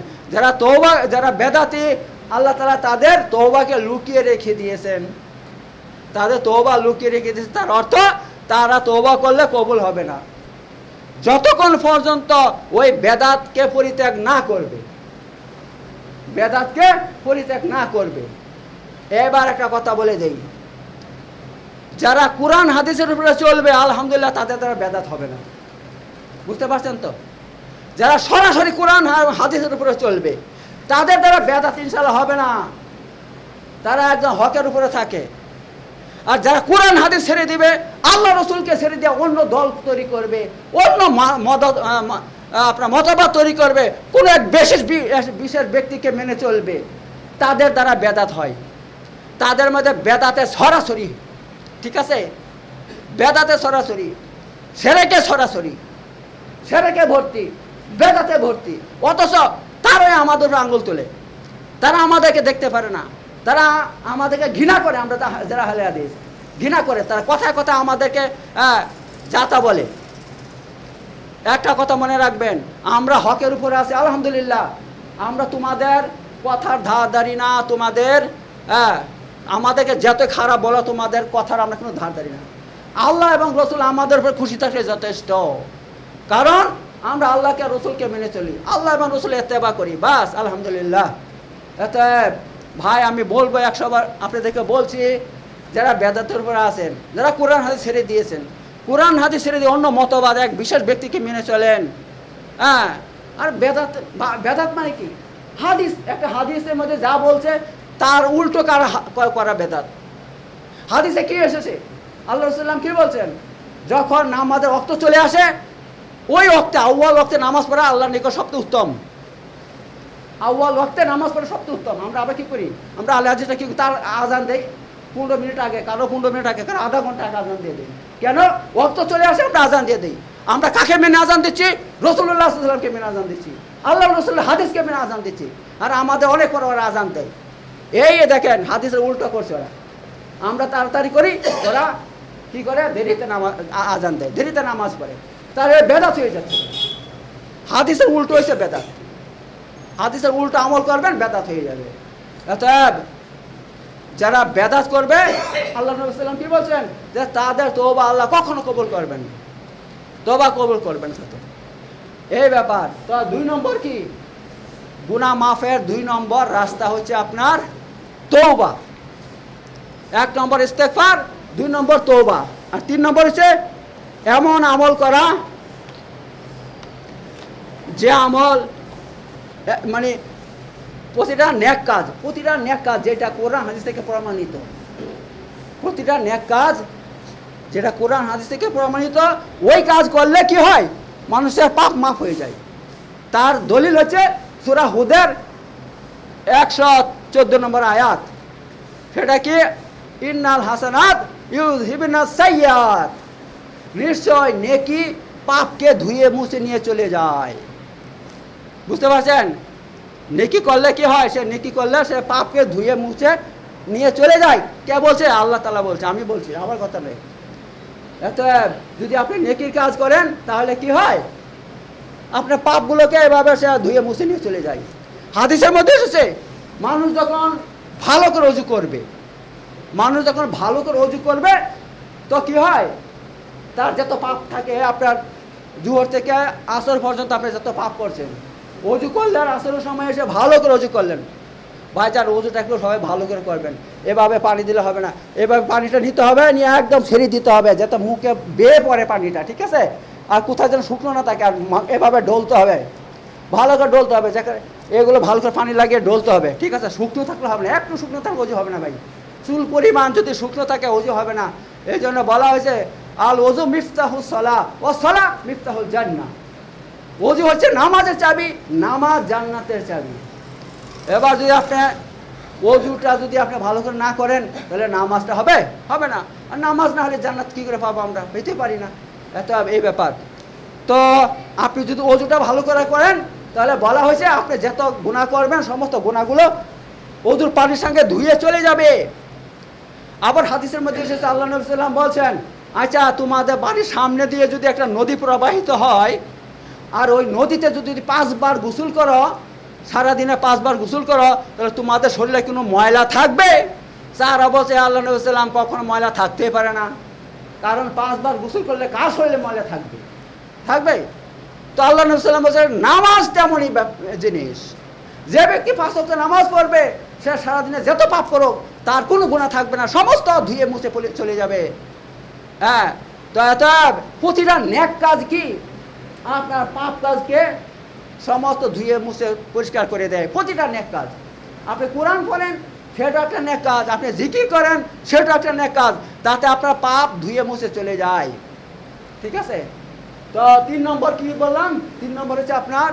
যারা বেদাতি, আল্লাহ তাআলা তাদের তওবাকে লুকিয়ে রেখে দিয়েছেন, তাদের তওবা লুকিয়ে রেখে দিয়েছে। তার অর্থ তারা তওবা করলে কবুল হবে না, যতক্ষণ পর্যন্ত ওই বেদাতকে পরিত্যাগ না করবে, বেদাতকে পরিত্যাগ না করবে। এবার একটা কথা বলে দেই, যারা কোরআন হাদিসের উপরে চলবে, আলহামদুলিল্লাহ তাদের দ্বারা বেদাত হবে না। বুঝতে পারছেন তো? যারা সরাসরি কোরআন হাদিসের উপরে চলবে, তাদের দ্বারা বেদাত ইনশাআল্লাহ হবে না, তারা একদম হকের উপরে থাকে। আর যারা কোরআন হাদিস ছেড়ে দিবে, আল্লাহ রসুলকে ছেড়ে দিয়ে অন্য দল তৈরি করবে, অন্য আপনার মতবাদ তৈরি করবে, কোনো এক বিশেষ ব্যক্তিকে মেনে চলবে, তাদের দ্বারা বেদাত হয়। তাদের মধ্যে বেদাতে সরাসরি, ঠিক আছে, বেদাতে সরাসরি, সেরেকে সরাসরি, সেরেকে ভর্তি, বেদাতে ভর্তি। অথচ তারাই আমাদের উপর আঙ্গুল তোলে, তারা আমাদেরকে দেখতে পারে না, তারা আমাদেরকে ঘৃণা করে। আমরা যারা আহলে হাদিস ঘৃণা করে, তারা কথায় কথায় আমাদেরকে যাতা বলে। একটা কথা মনে রাখবেন, আমরা হকের উপরে আছি আলহামদুলিল্লাহ, আমরা তোমাদের কথার ধারধারি না, তোমাদের আমাদেরকে যত খারাপ বলো, তোমাদের কথার আমরা কোনো ধারধারি না। আল্লাহ এবং রসুল আমাদের উপর খুশি থাকলে যথেষ্ট, কারণ আমরা আল্লাহকে রসুলকে মেনে চলি, আল্লাহ এবং রসুল ইত্তেবা করি, বাস আলহামদুলিল্লাহ। এতে ভাই আমি বলবো, 100 বার আপনাদেরকে বলছি, যারা বেদাতের উপরে আছেন, যারা কোরআন হাদিস ছেড়ে দিয়েছেন, কোরআন হাদিস ছেড়ে দিয়ে অন্য মতবাদ এক বিশেষ ব্যক্তিকে মেনে চলেন, হ্যাঁ। আর বেদাত মানে কি? হাদিস, একটা হাদিসের মধ্যে যা বলছে তার উল্টো করা বেদাত। হাদিসে কি এসেছে? আল্লাহ রাসূলুল্লাহ কি বলছেন? যখন নামাজের ওয়াক্ত চলে আসে, ওই ওয়াক্তে, আউয়াল ওয়াক্তে নামাজ পড়া আল্লাহর নিকট সবচেয়ে উত্তম। আউয়াল ওয়াক্তে নামাজ পড়া সবচেয়ে উত্তম। আমরা আবার কি করি? আমরা আল্লাহ হাদিসটা কি, তার আজান দেই 15 মিনিট আগে, কারো 15 মিনিট আগে, কারো আধা ঘন্টা আগে আজান দিয়ে দিই। কেন? ওয়াক্ত চলে আসে, আমরা আজান দিয়ে দিই। আমরা কাকে মেনে আজান দিচ্ছি? রাসূলুল্লাহ সাল্লাল্লাহু আলাইহি ওয়াসাল্লামকে মেনে আজান দিচ্ছি, আল্লাহ রাসূলের হাদিসকে মেনে আজান দিচ্ছি। আর আমাদের অনেক পর ওরা আজান দেয়, এই দেখেন হাদিসের উল্টো করছে ওরা। আমরা তাড়াতাড়ি করি, ওরা কি করে? দেরিতে নামাজ আজান দেয়, দেরিতে নামাজ পড়ে, তাহলে বেদাত হয়ে যাচ্ছে। হাদিসের উল্টো হয়েছে বেদাত। হাদিসের উল্টো আমল করবেন, বেদাত হয়ে যাবে। অতএব যারা বেদাত করবে, আল্লাহ নবী সাল্লাল্লাহু আলাইহি ওয়াসাল্লাম কি বলছেন? যে তাদের তওবা আল্লাহ কখনো কবুল করবেন না, তওবা কবুল করবেন সাথে। এই ব্যাপার। তো 2 নম্বর কি? গুনাহ মাফের 2 নম্বর রাস্তা হচ্ছে আপনার তওবা। 1 নম্বর ইস্তেগফার, 2 নম্বর তওবা, আর 3 নম্বর হচ্ছে এমন আমল করা যে আমল মানে প্রতিটা নেক কাজ যেটা কোরআন হাদিস থেকে প্রমাণিত, প্রতিটা নেক কাজ যেটা কোরআন হাদিস থেকে প্রমাণিত, ওই কাজ করলে কি হয়? মানুষের পাপ মাফ হয়ে যায়। তার দলিল হচ্ছে সূরা হুদের 114 নম্বর আয়াত। সেটা কি? ইন্নাল হাসানাত ইউযহিবুনাস সাইয়্যাত, নিশ্চয় নেকি পাপকে ধুয়ে মুছে নিয়ে চলে যায়। বুঝতে পারছেন? নেকি করলে কি হয়? সে নেকি করলে সে পাপকে ধুয়ে মুছে নিয়ে চলে যায়। কে বলছে? আল্লাহ তাআলা বলছে, আমি বলছি, আমার কথা নেই। এত যদি আপনি নেকির কাজ করেন, তাহলে কি হয়? আপনার পাপগুলোকে এভাবে সে ধুয়ে মুছে নিয়ে চলে যায়। হাদিসের মধ্যে এসেছে, মানুষ যখন ভালো করে ওযু করবে, তো কি হয়? তার যত পাপ থাকে, আপনার জোহর থেকে আসর পর্যন্ত আপনি যত পাপ করছেন, ওযু করলেন, আসরের সময় এসে ভালো করে ওযু করলেন, ভাইজান ওযুটা একটু সবাই ভালো করে করবেন। এভাবে পানি দিলে হবে না, এভাবে পানিটা নিতে হবে, নিয়ে একদম ছেড়ে দিতে হবে, যাতে মুখে বেয়ে পড়ে পানিটা, ঠিক আছে? আর কোথায় যেন শুকনো না থাকে, আর এভাবে ডলতে হবে, ভালো করে ডলতে হবে, এগুলো ভালো করে পানি লাগিয়ে ডলতে হবে, ঠিক আছে? শুকনো থাকলে হবে না, একটু শুকনো থাকলে ওযু হবে না ভাই। চুল পরিমাণ যদি শুকনো থাকে, ওযু হবে না। এই জন্য বলা হয়েছে, আল ওযু মিফতাহুস সালাহ ওয়াস সালাহ মিফতাহুল জান্নাহ। অজু হচ্ছে নামাজের চাবি, নামাজ জান্নাতের চাবি। এবার যদি আপনি অজুটা যদি আপনি ভালো করে না করেন তাহলে নামাজটা হবে হবে না। আর নামাজ না হলে জান্নাত কী করে পাবো? আমরা পেতে পারি না। এত এই ব্যাপার। তো আপনি যদি অজুটা ভালো করে করেন তাহলে বলা হয়েছে আপনি যত গুনাহ করবেন সমস্ত গুনাহগুলো অজুর পানির সঙ্গে ধুয়ে চলে যাবে। আবার হাদিসের মধ্যে এসেছে আল্লাহ নবী সাল্লাম বলছেন, আচ্ছা তোমাদের বাড়ির সামনে দিয়ে যদি একটা নদী প্রবাহিত হয় আর ওই নদীতে যদি 5 বার গোসল করো, সারাদিনে 5 বার গোসল করো, তাহলে তোমাদের শরীরে কোনো ময়লা থাকবে? সাহারা বলছে আল্লাহ নবী সাল্লাম কখনো ময়লা থাকতেই পারে না, কারণ 5 বার গোসল করলে কার শরীরে ময়লা থাকবে? থাকবে। তো আল্লাহ নবী সাল্লাম বলছে নামাজ তেমনই জিনিস, যে ব্যক্তি 5 ওয়াক্ত নামাজ পড়বে সে সারাদিনে যত পাপ করুক তার কোনো গুনাহ থাকবে না, সমস্ত ধুয়ে মুছে চলে যাবে। হ্যাঁ, তো এত প্রতিটা নেক কাজ কি আপনার পাপ কাজকে সমস্ত ধুয়ে মুছে পরিষ্কার করে দেয়। প্রতিটা নেক কাজ, আপনি কোরআন পড়েন সেটা একটা নেক কাজ, আপনি জিকির করেন সেটা একটা নেক কাজ, তাতে আপনার পাপ ধুয়ে মুছে চলে যায়। ঠিক আছে? তো 3 নম্বর কি বললাম? 3 নম্বর হচ্ছে আপনার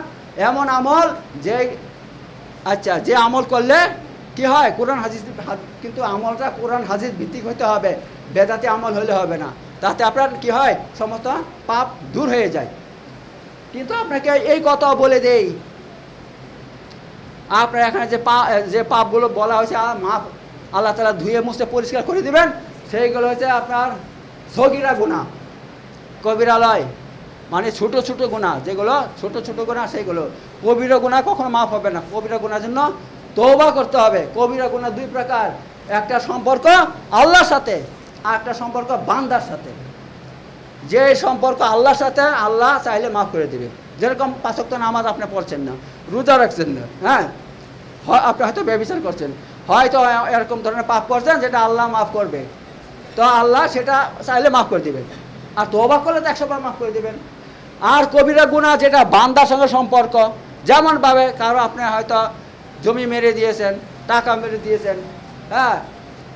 এমন আমল যে, আচ্ছা, যে আমল করলে কি হয় কোরআন হাদিস, কিন্তু আমলটা কোরআন হাদিস ভিত্তিক হতে হবে, বেদাতি আমল হলে হবে না। তাতে আপনার কি হয় সমস্ত পাপ দূর হয়ে যায়। কিন্তু আপনাকে এই কথা বলে দেই, আপনার এখানে যে পাপগুলো বলা হয়েছে মাপ আল্লাহ তাআলা ধুয়ে মুছে পরিষ্কার করে দিবেন, সেইগুলো হচ্ছে আপনার সগীরা গুনাহ, কবিরা লয়, মানে ছোট ছোট গুনাহ, যেগুলো ছোট ছোট গুনাহ সেইগুলো। কবিরা গুনাহ কখনো মাফ হবে না। কবিরা গুনাহের জন্য তওবা করতে হবে। কবিরা গুনাহ 2 প্রকার, একটা সম্পর্ক আল্লাহর সাথে আর একটা সম্পর্ক বান্দার সাথে। যে সম্পর্ক আল্লাহর সাথে আল্লাহ চাইলে মাফ করে দেবে। যেরকম 5 ওয়াক্ত নামাজ আপনি পড়ছেন না, রোজা রাখছেন না, হ্যাঁ, আপনি হয়তো ব্যভিচার করছেন, হয়তো এরকম ধরনের পাপ করছেন যেটা আল্লাহ মাফ করবে, তো আল্লাহ সেটা চাইলে মাফ করে দেবেন। আর তওবা করলে তো 100 বার মাফ করে দেবেন। আর কবিরা গুনাহ যেটা বান্দার সঙ্গে সম্পর্ক, যেমনভাবে কারো আপনি হয়তো জমি মেরে দিয়েছেন, টাকা মেরে দিয়েছেন, হ্যাঁ,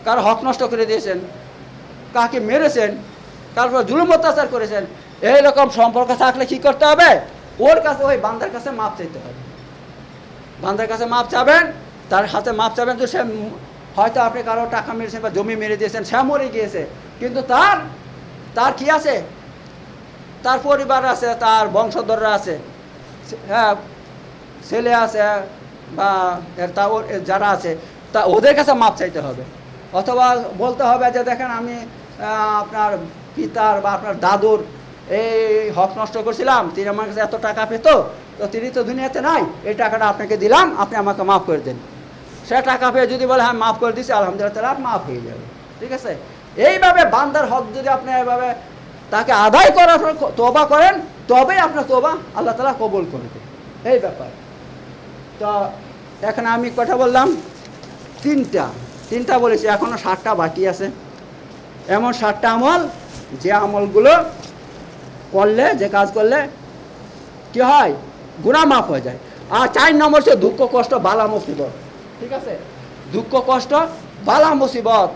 কারো হক নষ্ট করে দিয়েছেন, কাকে মেরেছেন, তারপর জুলুম অত্যাচার করেছেন, এইরকম সম্পর্ক থাকলে কি করতে হবে? ওর কাছে, ওই বান্দার কাছে মাপ চাইতে হবে। বান্দার কাছে মাপ চাবেন, তার হাতে মাপ চাবেন। তো সে হয়তো আপনি কারো টাকা মেরেছেন বা জমি মেরে দিয়েছেন, সে মরে গিয়েছে, কিন্তু তার কি আছে? তার পরিবার আছে, তার বংশধররা আছে, হ্যাঁ, ছেলে আছে বা যারা আছে, তা ওদের কাছে মাপ চাইতে হবে। অথবা বলতে হবে যে দেখেন আমি আপনার পিতার বা আপনার দাদুর এই হক নষ্ট করছিলাম, তিনি আমার কাছে এত টাকা পেত, তো তিনি তো দুনিয়াতে নাই, এই টাকাটা আপনাকে দিলাম, আপনি আমাকে মাফ করে দেন। সে টাকা পেয়ে যদি বলে হ্যাঁ মাফ করে দিচ্ছি, আলহামদুলিল্লাহ, তাহলে মাফ হয়ে যাবে। ঠিক আছে? এইভাবে বান্দার হক যদি আপনি এভাবে তাকে আদায় করার পর তওবা করেন, তবেই আপনার তওবা আল্লাহ তাআলা কবুল করবে। এই ব্যাপার। তো এখানে আমি কথা বললাম তিনটা বলেছি, এখনও 7টা বাকি আছে। এমন 7টা আমল, যে আমলগুলো করলে, যে কাজ করলে কি হয়? গুনাহ মাফ হয়ে যায়। আর 4 নম্বর হচ্ছে দুঃখ কষ্ট বালা মুসিবত। ঠিক আছে? দুঃখ কষ্ট বালা মুসিবত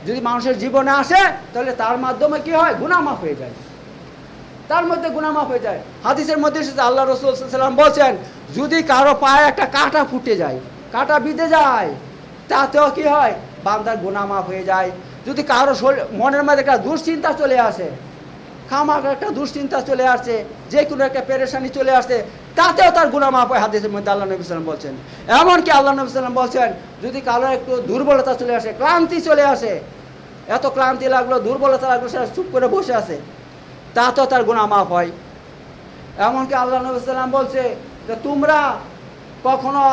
যদি মানুষের জীবনে আসে তাহলে তার মাধ্যমে কি হয়? গুনাহ মাফ হয়ে যায়, তার মধ্যে গুনাহ মাফ হয়ে যায়। হাদিসের মধ্যে এসেছে আল্লাহ রাসূল সাল্লাল্লাহু আলাইহি ওয়াসাল্লাম বলছেন, যদি কারো পায়ে একটা কাঁটা ফুটে যায়, কাঁটা বিঁধে যায়, তাতেও কি হয়? বান্দার গুনাহ মাফ হয়ে যায়। যদি কারো মনের মধ্যে একটা দুশ্চিন্তা চলে আসে, খামাখা একটা দুশ্চিন্তা চলে আসছে, যে কোনো একটা পেরেশানি চলে আসছে, তাতেও তার গুনাহ মাফ হয়। হাদিসের মধ্যে আল্লাহ নবী সাল্লাল্লাহু আলাইহি ওয়াসাল্লাম বলছেন। এমনকি আল্লাহ নবী সাল্লাল্লাহু আলাইহি ওয়াসাল্লাম বলছেন, যদি কারো একটু দুর্বলতা চলে আসে, ক্লান্তি চলে আসে, এত ক্লান্তি লাগলো, দুর্বলতা লাগলো, সে চুপ করে বসে আছে, তাতেও তার গুনাহ মাফ হয়। এমনকি আল্লাহ নবী সাল্লাল্লাহু আলাইহি ওয়াসাল্লাম বলছে যে তোমরা কখনো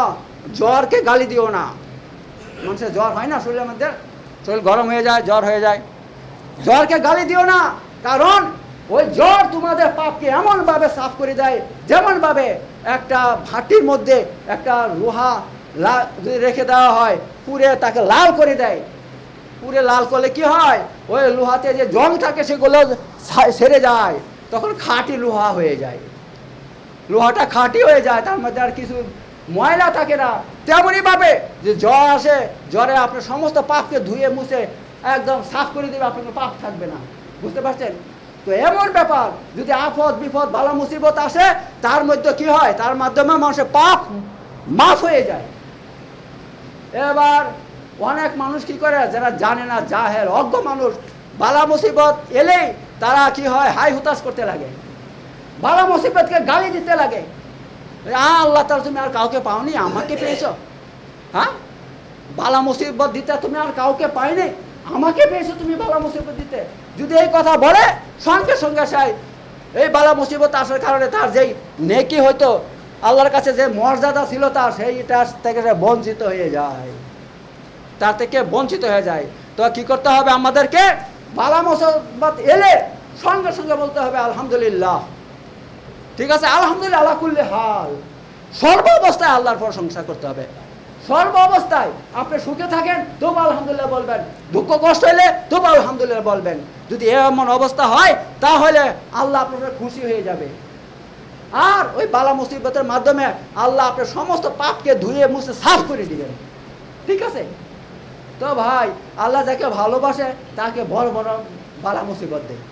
জ্বরকে গালি দিও না। মানুষের জ্বর হয় না, শরীরের মধ্যে শরীর গরম হয়ে যায়, জ্বর হয়ে যায়, জ্বরকে গালি দিও না, কারণ ওই জ্বর তোমাদের পাপকে এমনভাবে সাফ করে দেয়, যেমনভাবে একটা ভাটির মধ্যে একটা লোহা যদি রেখে দেওয়া হয়, পুড়ে তাকে লাল করে দেয়। পুড়ে লাল করলে কি হয়? ওই লোহাতে যে জং থাকে সেগুলো সেরে যায়, তখন খাঁটি লোহা হয়ে যায়, লোহাটা খাঁটি হয়ে যায়, তার মধ্যে আর কিছু ময়লা থাকে না। তেমনইভাবে যে জ্বর আসে, জ্বরে আপনার সমস্ত পাপকে ধুয়ে মুছে একদম সাফ করে দেবে, আপনার পাপ থাকবে না। বুঝতে পারছেন? তো এমন ব্যাপার, যদি আফত বিপদ বালা মুসিবত আসে, তার মধ্যে কি হয়, তার মাধ্যমে মানুষের পাপ মাফ হয়ে যায়। এবার অনেক মানুষ কি করে, যারা জানে না, জাহেল অজ্ঞ মানুষ, বালা মুসিবত এলেই তারা কি হয়, হাই হুতাশ করতে লাগে, বালা মুসিবতকে গালি দিতে লাগে। আল্লাহ তাআলা তুমি আর কাউকে পাওনি, আমাকে পেয়েছো? হ্যাঁ, বালা মুসিবত দিতে তুমি আর কাউকে পাইনি, আমাকে পেয়েছো তুমি বালা মুসিবত দিতে। যদি এই কথা বলে, সঙ্গে সঙ্গে সেই এই বালা মুসিবত আসার কারণে তার যেই নেকি হয়তো, আল্লাহর কাছে যে মর্যাদা ছিল তার, সেইটা থেকে সে বঞ্চিত হয়ে যায়, তার থেকে বঞ্চিত হয়ে যায়। তো কি করতে হবে আমাদেরকে, বালা মুসিবত এলে সঙ্গে সঙ্গে বলতে হবে আলহামদুলিল্লাহ। ঠিক আছে, আলহামদুলিল্লাহ আলা কুল্লি হাল। সর্ব অবস্থায় আল্লাহর প্রশংসা করতে হবে। সর্ব অবস্থায় আপনি সুখে থাকেন তবু আলহামদুলিল্লাহ বলবেন, দুঃখ কষ্ট হলে তবু আলহামদুলিল্লাহ বলবেন। যদি এমন অবস্থা হয় তাহলে আল্লাহ আপনার খুশি হয়ে যাবে। আর ওই বালা মুসিবতের মাধ্যমে আল্লাহ আপনার সমস্ত পাপকে ধুয়ে মুছে সাফ করে দিবেন। ঠিক আছে, তো ভাই আল্লাহ যাকে ভালোবাসে তাকে বড় বড় বালা মুসিবত দেয়।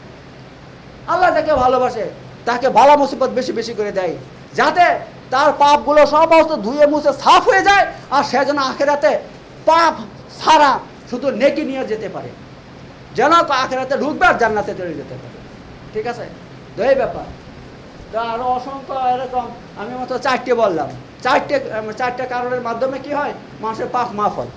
আল্লাহ যাকে ভালোবাসে তাকে বালা মুসিবত বেশি বেশি করে দেয়, যাতে তার পাপগুলো সমস্ত ধুয়ে মুছে সাফ হয়ে যায়, আর সে যেন আখেরাতে পাপ ছাড়া শুধু নেকি নিয়ে যেতে পারে, যেন আখেরাতে ঢুকবে আর জান্নাতে চলে যেতে পারে। ঠিক আছে, তো এই ব্যাপার। তো আরও অসংখ্য এরকম, আমি মাত্র 4টে বললাম। 4টে কারণের মাধ্যমে কি হয়, মানুষের পাপ মাফ হয়।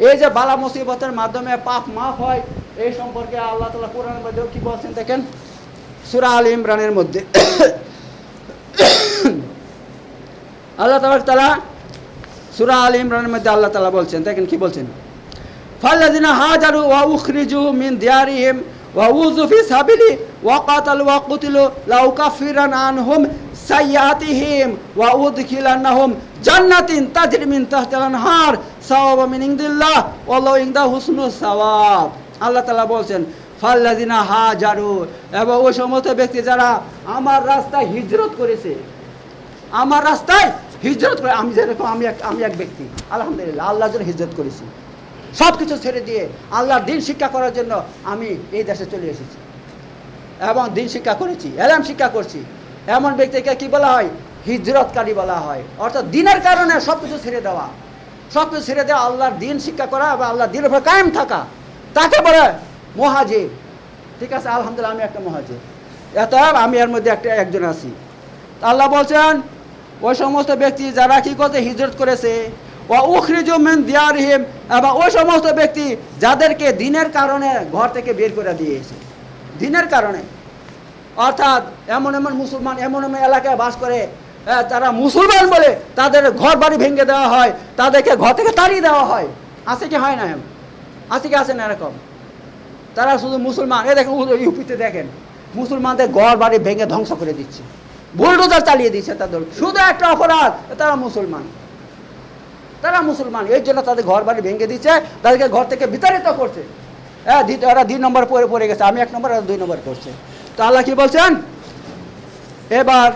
এই যে বালা মুসিবতের মাধ্যমে পাপ মাফ হয়, এই সম্পর্কে আল্লাহ তাআলা কোরআনের মধ্যে কি বলছেন দেখেন, সূরা আল ইমরানের মধ্যে আল্লাহ তাআলা সূরা আল ইমরানের মধ্যে আল্লাহ তাআলা বলছেন, দেখেন কি বলছেন, ফাল্লাযিনা হাজারু ওয়া উখরিজু মিন দিয়ারিহিম ওয়া উযু ফি সাবিলি ওয়া কাতালু ওয়া কুতিলু লাউকাফিরান আনহুম সাইয়্যাতিহিম ওয়া উদখিলান্নাহুম জান্নাতিন তাজরি মিন তাহতিল আনহার সাওয়াবাম মিন ইনদিল্লাহ ওয়াল্লাহু ইনদাহু হুসনুস সাওয়াব। আল্লাহ তাআলা বলছেন ফাল্লাযিনা হাজারু, এবং ওই সমস্ত ব্যক্তি যারা আমার রাস্তায় হিজরত করেছে, আমার রাস্তায় হিজরত করে। আমি যেরকম আমি এক ব্যক্তি আলহামদুলিল্লাহ আল্লাহর জন্য হিজরত করেছি, সব কিছু ছেড়ে দিয়ে আল্লাহর দিন শিক্ষা করার জন্য আমি এই দেশে চলে এসেছি এবং দিন শিক্ষা করেছি, এলম শিক্ষা করছি। এমন ব্যক্তিকে কি বলা হয়, হিজরতকারী বলা হয়। অর্থাৎ দিনের কারণে সব কিছু ছেড়ে দেওয়া, সব কিছু ছেড়ে দেওয়া, আল্লাহর দিন শিক্ষা করা এবং আল্লাহর দিনের উপর কায়েম থাকা, তাকে বলে মুহাজির। ঠিক আছে, আলহামদুলিল্লাহ আমি একটা মুহাজির, এত আমি এর মধ্যে একজন আছি। আল্লাহ বলছেন ওই সমস্ত ব্যক্তি যারা কি করছে, হিজরত করেছে, ওয়া উখরিজু মিন দিয়ারিহিম, এবং ওই সমস্ত ব্যক্তি যাদেরকে দিনের কারণে ঘর থেকে বের করে দিয়েছে, দিনের কারণে। অর্থাৎ এমন এমন মুসলমান এমন এমন এলাকায় বাস করে, তারা মুসলমান বলে তাদের ঘর বাড়ি ভেঙে দেওয়া হয়, তাদেরকে ঘর থেকে তাড়িয়ে দেওয়া হয়। আছে কি হয় না, আছে কি আছে না এরকম? তারা শুধু মুসলমান, এ দেখেন ইউপিতে দেখেন মুসলমানদের ঘর বাড়ি ভেঙে ধ্বংস করে দিচ্ছে, বুলডোজার চালিয়ে দিচ্ছে তাদের, শুধু একটা অপরাধ, তারা মুসলমান, তারা মুসলমান, এই জন্য তাদের ঘর বাড়ি ভেঙে দিচ্ছে, তাদেরকে ঘর থেকে বিতাড়িত করছে। হ্যাঁ, ওরা 2 নম্বর পড়ে গেছে, আমি 1 নম্বর, আর 2 নম্বর করছে। তো আল্লাহ কি বলছেন এবার,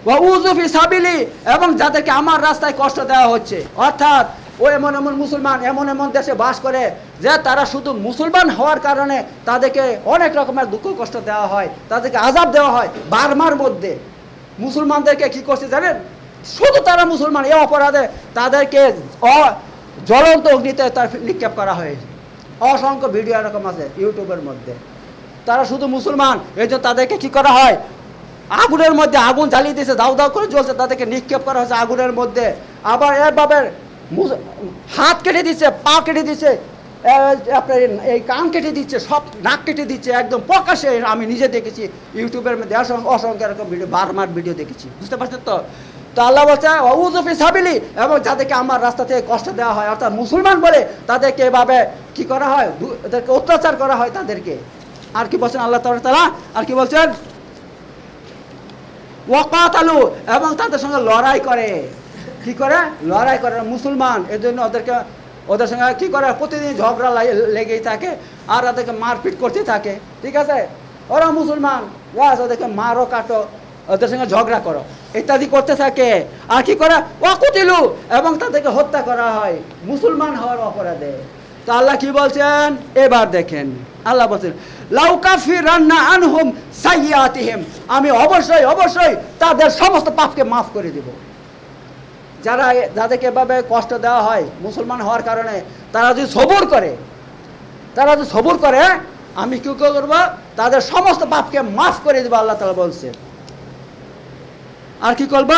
ওয়া উযু ফি সাবিলি, এবং যাদেরকে আমার রাস্তায় কষ্ট দেওয়া হচ্ছে। অর্থাৎ ও এমন এমন মুসলমান এমন এমন দেশে বাস করে যে তারা শুধু মুসলমান হওয়ার কারণে তাদেরকে অনেক রকমের দুঃখ কষ্ট দেওয়া হয়, তাদেরকে আযাব দেওয়া হয়। বার্মার মধ্যে মুসলমানদেরকে কি করছে জানেন, শুধু তারা মুসলমান, এই অপরাধে তাদেরকে জ্বলন্ত অগ্নিতে তার নিক্ষেপ করা হয়েছে। অসংখ্য ভিডিও এরকম আছে ইউটিউবের মধ্যে। তারা শুধু মুসলমান, এই জন্য তাদেরকে কি করা হয়, আগুনের মধ্যে আগুন জ্বালিয়ে দিয়েছে, দাউ দাউ করে জ্বলছে, তাদেরকে নিক্ষেপ করা হয়েছে আগুনের মধ্যে। আবার এভাবে হাত কেটে দিচ্ছে, পা কেটে দিচ্ছে, আপনার এই কান কেটে দিচ্ছে, সব নাক কেটে দিচ্ছে, একদম প্রকাশ্যে আমি নিজে দেখেছি ইউটিউবের মধ্যে অসংখ্য এরকম ভিডিও, বারবার ভিডিও দেখেছি, বুঝতে পারছেন তো। তো আল্লাহ বলছে উযু ফি সাবিলি, এবং যাদেরকে আমার রাস্তা থেকে কষ্ট দেওয়া হয়, অর্থাৎ মুসলমান বলে তাদেরকে এভাবে কি করা হয়, তাদেরকে অত্যাচার করা হয় তাদেরকে। আর কি বলছেন আল্লাহ তাআলা, আর কি বলছেন, ওয়া কাতালু, এবং তাদের সঙ্গে লড়াই করে, কি করে লড়াই করে, মুসলমান, এর জন্য ওদের সঙ্গে কি করে, প্রতিদিন ঝগড়া লেগেই থাকে, আর ওদেরকে মারপিট করতে থাকে। ঠিক আছে, ওরা মুসলমান, ওদেরকে মারো কাটো, ওদের সঙ্গে ঝগড়া করো, ইত্যাদি করতে থাকে। আর কি করে, ওয়া কুতিলু, এবং তাদেরকে হত্যা করা হয় মুসলমান হওয়ার অপরাধে। তো আল্লাহ কি বলছেন এবার দেখেন, আল্লাহ বলছেন লাউকাফিরান্না আনহুম সাইয়্যাতিহিম, আমি অবশ্যই অবশ্যই তাদের সমস্ত পাপকে মাফ করে দেব। যাদেরকে এভাবে কষ্ট দেওয়া হয় মুসলমান হওয়ার কারণে, তারা যদি সবুর করে আমি কি করব, তাদের সমস্ত পাপকে মাফ করে দেব আল্লাহ তাআলা বলছে। আর কি করব,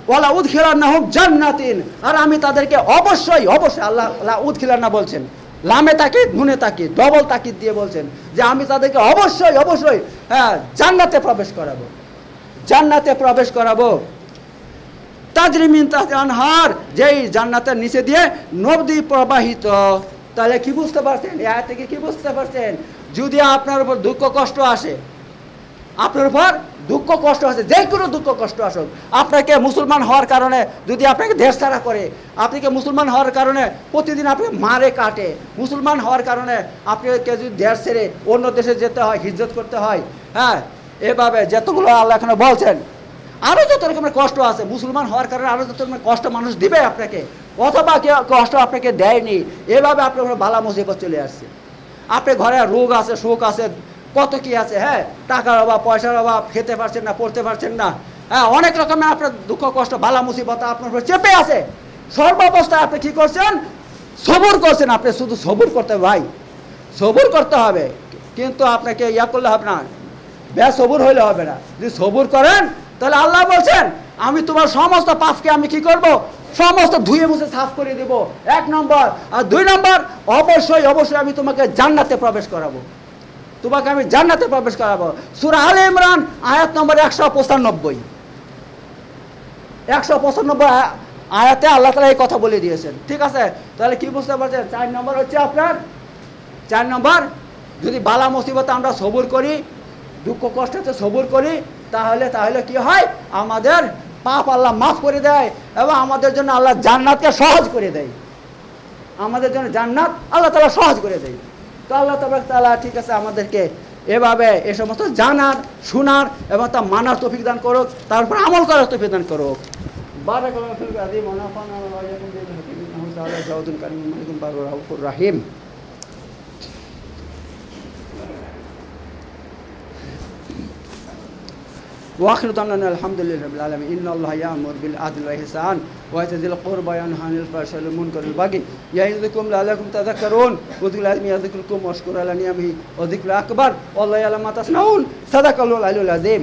ওয়ালা উদখিলান্নাহুম জান্নাতিন, আর আমি তাদেরকে অবশ্যই অবশ্যই আল্লাহ উদখিলান্না বলছেন, লামে তাকিদ নুনে তাকিদ ডবল তাকিদ দিয়ে বলছেন যে আমি তাদেরকে অবশ্যই অবশ্যই জান্নাতে প্রবেশ করাবো। তাজরি মিন তাহতিহা আনহার, যেই জান্নাতের নিচে দিয়ে নদী প্রবাহিত। তাহলে কি বুঝতে পারছেন, এই আয়াত থেকে কি বুঝতে পারছেন? যদি আপনার উপর দুঃখ কষ্ট আসে, যে কোনো দুঃখ কষ্ট আসুক, আপনাকে মুসলমান হওয়ার কারণে যদি আপনাকে দেশ ছাড়া করে, আপনাকে মুসলমান হওয়ার কারণে প্রতিদিন আপনাকে মারে কাটে, মুসলমান হওয়ার কারণে আপনাকে যদি দেশ ছেড়ে অন্য দেশে যেতে হয়, হিজরত করতে হয়, হ্যাঁ, এভাবে যতগুলো আল্লাহ এখানে বলছেন, আরও যত রকমের কষ্ট আছে, মুসলমান হওয়ার কারণে আরও যত রকমের কষ্ট মানুষ দিবে আপনাকে, অথবা কেউ কষ্ট আপনাকে দেয়নি, এভাবে আপনার বালা মুসিবত চলে আসছে। আপনার ঘরে রোগ আছে, শোক আছে, কত কি আছে, হ্যাঁ, টাকার অভাব, পয়সার অভাব, খেতে পারছেন না, পড়তে পারছেন না, হ্যাঁ, অনেক রকমের আপনার দুঃখ কষ্ট বালা মুসিবত আপনার উপর চেপে আছে। সর্বাবস্থায় আপনি কি করছেন, সবুর করছেন। আপনি শুধু সবুর করতে হবে ভাই, সবুর করতে হবে, কিন্তু আপনাকে করলে হবে না, বেসবুর হইলে হবে না। যদি সবুর করেন তাহলে আল্লাহ বলছেন আমি তোমার সমস্ত পাপকে আমি কি করব, সমস্ত ধুয়ে মুছে সাফ করে দেব, 1 নম্বর। আর 2 নম্বর, অবশ্যই অবশ্যই আমি তোমাকে জান্নাতে প্রবেশ করাবো, সূরা আলে ইমরান আয়াত নম্বর 195 আয়াতে আল্লাহ তাআলা এই কথা বলে দিয়েছেন। ঠিক আছে, তাহলে কি বুঝতে পারছেন? 4 নম্বর হচ্ছে আপনার, 4 নম্বর, যদি বালা মুসিবতে আমরা সবুর করি, দুঃখ কষ্টতে সবুর করি, তাহলে কি হয়, আমাদের পাপ আল্লাহ মাফ করে দেয় এবং আমাদের জন্য আল্লাহ জান্নাতকে সহজ করে দেয়, আমাদের জন্য জান্নাত আল্লাহ তাআলা সহজ করে দেয়। তো আল্লাহ তাআলা ঠিক আছে আমাদেরকে এভাবে এ সমস্ত জানার, শোনার এবং তা মানার তৌফিক দান করুক, তারপর আমল করার তৌফিক দান করুক। বারাকাল্লাহু ফিল আযীম ওয়া নাফা'না ওয়া ইয়াকুম বিল হাকিম ইন্নাহু তাআলা জাওয়াদুন কারীমুন মালিকুন বারুর রাউফুর রাহিম। وآخر دعوانا الحمد لله رب العالمين إن الله يأمر بالعدل والإحسان وإيتاء ذي القربى وينهى عن الفحشاء والمنكر والبغي يعظكم لعلكم تذكرون واذكروا الله يذكركم واشكروا على نعمه وذكر أكبر والله يعلم ما تصنعون صدق الله العلي العظيم.